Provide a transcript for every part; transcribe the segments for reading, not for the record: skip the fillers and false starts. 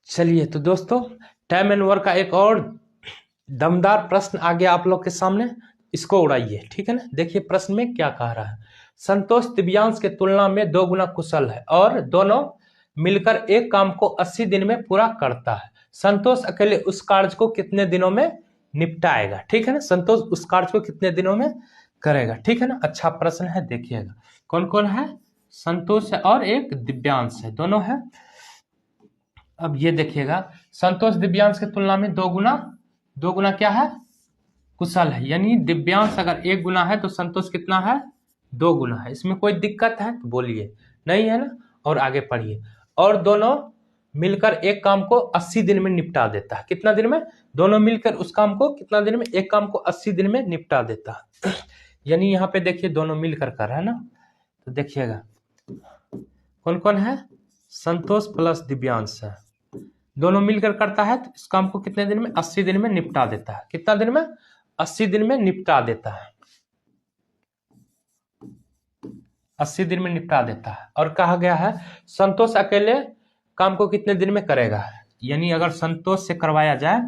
चलिए तो दोस्तों, टाइम एंड वर्क का एक और दमदार प्रश्न आ गया आप लोग के सामने। इसको उड़ाइए, ठीक है ना। देखिए प्रश्न में क्या कह रहा है। संतोष दिव्यांश के तुलना में 2 गुना कुशल है और दोनों मिलकर एक काम को 80 दिन में पूरा करता है। संतोष अकेले उस कार्य को कितने दिनों में निपटाएगा, ठीक है ना। संतोष उस कार्य को कितने दिनों में करेगा, ठीक है ना। अच्छा प्रश्न है, देखिएगा कौन कौन है। संतोष है और एक दिव्यांश है, दोनों है। अब ये देखिएगा, संतोष दिव्यांश की तुलना में 2 गुना क्या है, कुशल है। यानी दिव्यांश अगर 1 गुना है तो संतोष कितना है, 2 गुना है। इसमें कोई दिक्कत है तो बोलिए, नहीं है ना। और आगे पढ़िए। और दोनों मिलकर एक काम को 80 दिन में निपटा देता है। कितना दिन में, दोनों मिलकर उस काम को कितना दिन में, एक काम को 80 दिन में निपटा देता है। यानी यहाँ पे देखिए दोनों मिलकर कर रहा है ना। तो देखिएगा कौन कौन है, संतोष प्लस दिव्यांश है, दोनों मिलकर करता है तो इस काम को कितने दिन में, 80 दिन में निपटा देता है। कितना दिन में, 80 दिन में निपटा देता है। 80 दिन में निपटा देता है। और कहा गया है संतोष अकेले काम को कितने दिन में करेगा। यानी अगर संतोष से करवाया जाए,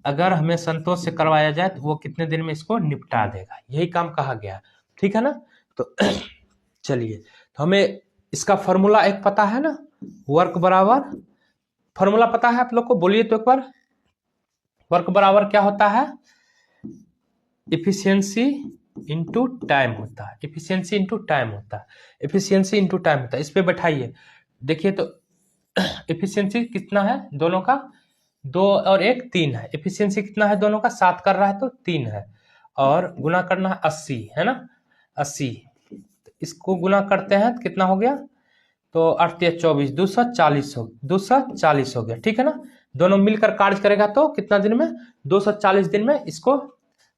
अगर हमें संतोष से करवाया जाए तो वो कितने दिन में इसको निपटा देगा, यही काम कहा गया, ठीक है ना। तो चलिए, तो हमें इसका फॉर्मूला एक पता है ना, वर्क बराबर, फॉर्मूला पता है आप लोग को, बोलिए तो एक बार। वर्क बराबर क्या होता है, इफिशियंसी इंटू टाइम होता है। इफिशियंसी इंटू टाइम होता है। इफिशियंसी इंटू टाइम होता है। इस पे बैठाइए, देखिए तो इफिशियंसी कितना है दोनों का, 2 और 1 3 है। इफिशियंसी कितना है दोनों का, 7 कर रहा है तो 3 है। और गुना करना है 80, है ना, 80। इसको गुना करते हैं तो कितना हो गया, तो 8 या 24, 240 हो गया, ठीक है ना। दोनों मिलकर कार्य करेगा तो कितना दिन में, 240 दिन में इसको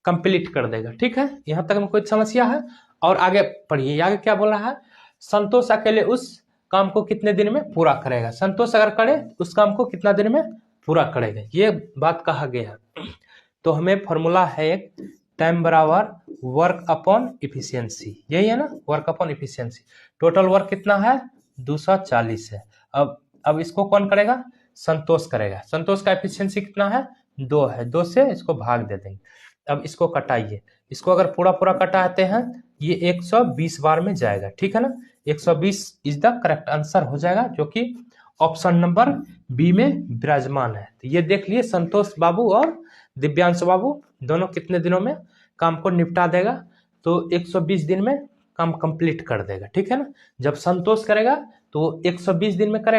कंप्लीट कर देगा, ठीक है। यहां तक में कोई समस्या है। और आगे पढ़िए, आगे क्या बोल रहा है, संतोष अकेले उस काम को कितने दिन में पूरा करेगा। संतोष अगर करे उस काम को कितना दिन में पूरा करेगा, ये बात कहा गया है। तो हमें फॉर्मूला है एक, टाइम बराबर वर्क अपॉन इफिशियंसी, यही है ना, work upon efficiency. Total work कितना है, 240 है। अब इसको कौन करेगा, संतोष करेगा। संतोष का एफिशिएंसी कितना है, 2 है, 2 से इसको भाग दे देंगे। अब इसको कटाइए, इसको अगर पूरा पूरा कटाते हैं ये 120 बार में जाएगा, ठीक है ना। 120 इज द करेक्ट आंसर हो जाएगा, जो कि ऑप्शन नंबर बी में विराजमान है। तो ये देख लिए, संतोष बाबू और दिव्यांश बाबू दोनों कितने दिनों में काम को निपटा देगा, तो 120 दिन में काम कंप्लीट कर देगा, ठीक है ना। जब संतोष करेगा तो 120 दिन में करेगा।